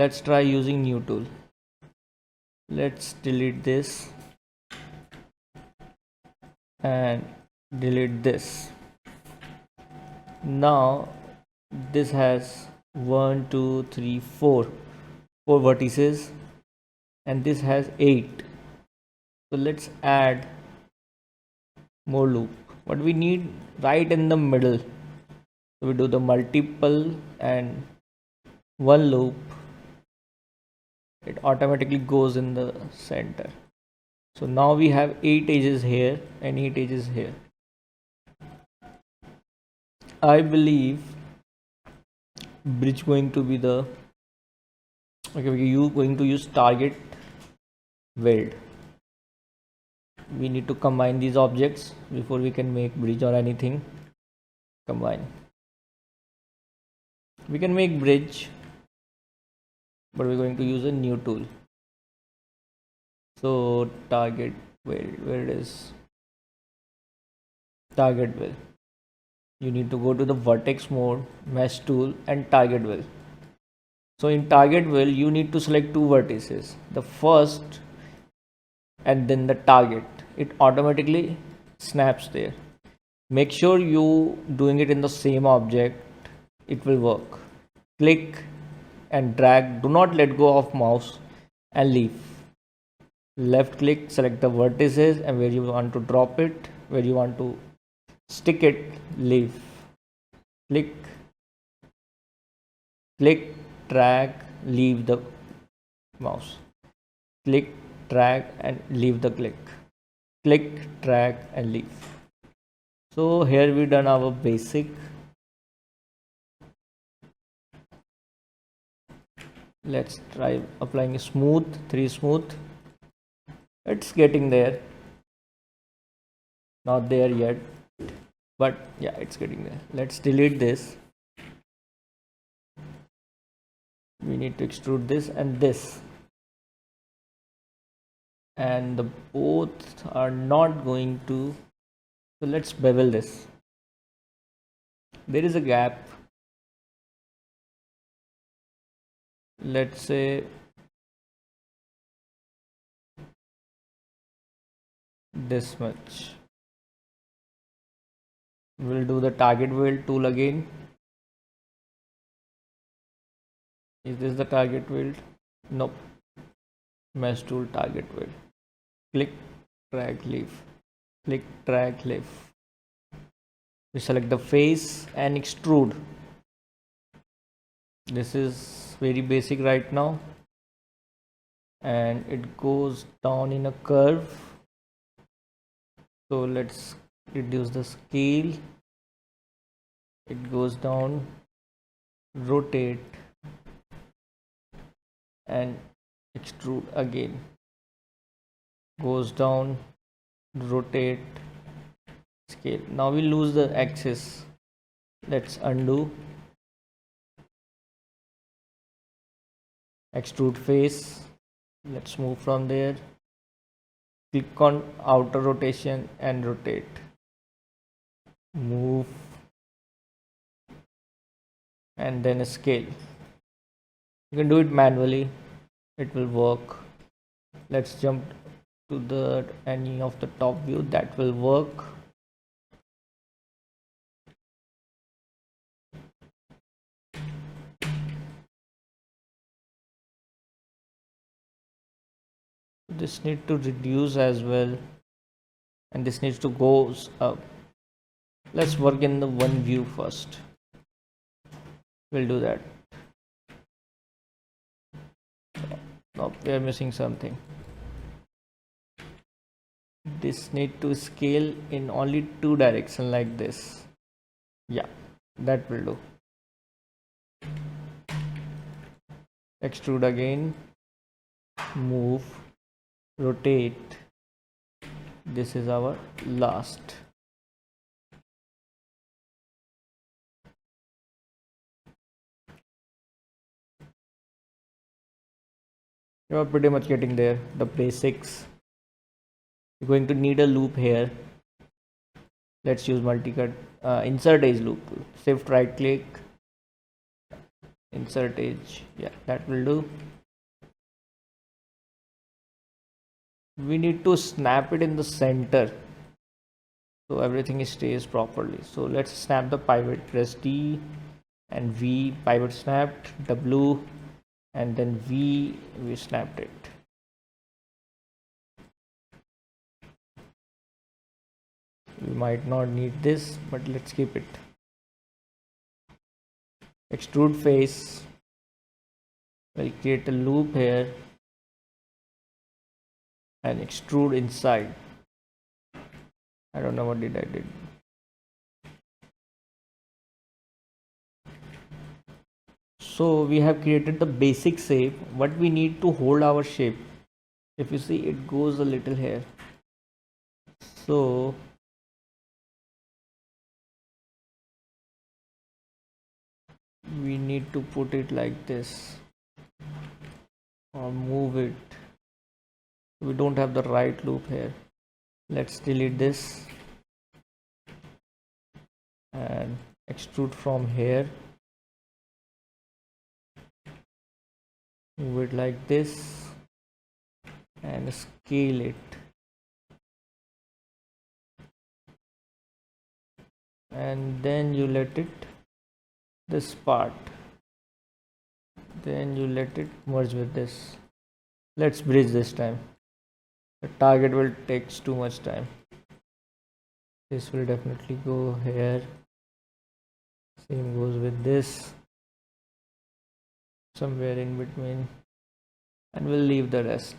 let's try using new tool. Let's delete this and delete this. Now this has 1 2 3 4 vertices, and this has 8. So let's add more loop. What we need right in the middle, so we do the multiple and one loop, it automatically goes in the center. So now we have 8 edges here and 8 edges here. I believe bridge going to be the okay, you going to use target weld. We need to combine these objects before we can make bridge or anything. Combine. We can make bridge, but we're going to use a new tool. So target weld, where it is target weld. You need to go to the vertex mode, mesh tool, and target weld. So in target weld, you need to select 2 vertices, the first and then the target. It automatically snaps there. Make sure you doing it in the same object, it will work. Click and drag, do not let go of mouse and leave. Left click, select the vertices, and where you want to drop it, where you want to stick it, leave. Click, click, drag, leave the mouse. Click, drag, and leave the click. Click, drag, and leave. So here we done our basic. Let's try applying a smooth, 3 smooth. It's getting there. Not there yet, but yeah, it's getting there. Let's delete this. We need to extrude this and this, and the both are not going to. So let's bevel this. There is a gap. Let's say this much. We'll do the target weld tool again. Is this the target weld? Nope. Mesh tool, target weld. Click, drag, leave. Click, drag, leave. We select the face and extrude. This is very basic right now, and it goes down in a curve. So let's reduce the scale. It goes down, rotate, and extrude again. Goes down, rotate, scale. Now we lose the axis. Let's undo. Extrude face. Let's move from there. Click on outer rotation and rotate. Move and then scale. You can do it manually, it will work. Let's jump to the any of the top view that will work. This needs to reduce as well, and this needs to go up. Let's work in the one view first. We'll do that. Nope, we are missing something. This need to scale in only 2 directions like this. Yeah, that will do. Extrude again, move, rotate. This is our last. You are pretty much getting there, the basics. You're going to need a loop here. Let's use multi-cut, insert edge loop. Shift right click, insert edge. Yeah, that will do. We need to snap it in the center so everything stays properly. So let's snap the pivot. Press D and V, pivot snapped, W, and then V, we snapped it. We might not need this, but let's keep it. Extrude face. We'll create a loop here and extrude inside. I don't know what I did. So we have created the basic shape. What we need to hold our shape, if you see, it goes a little here. So we need to put it like this or move it. We don't have the right loop here. Let's delete this and extrude from here. Move it like this and scale it. And then you let it, this part, then you let it merge with this. Let's bridge this time. The target will takes too much time. This will definitely go here. Same goes with this. Somewhere in between. And we'll leave the rest.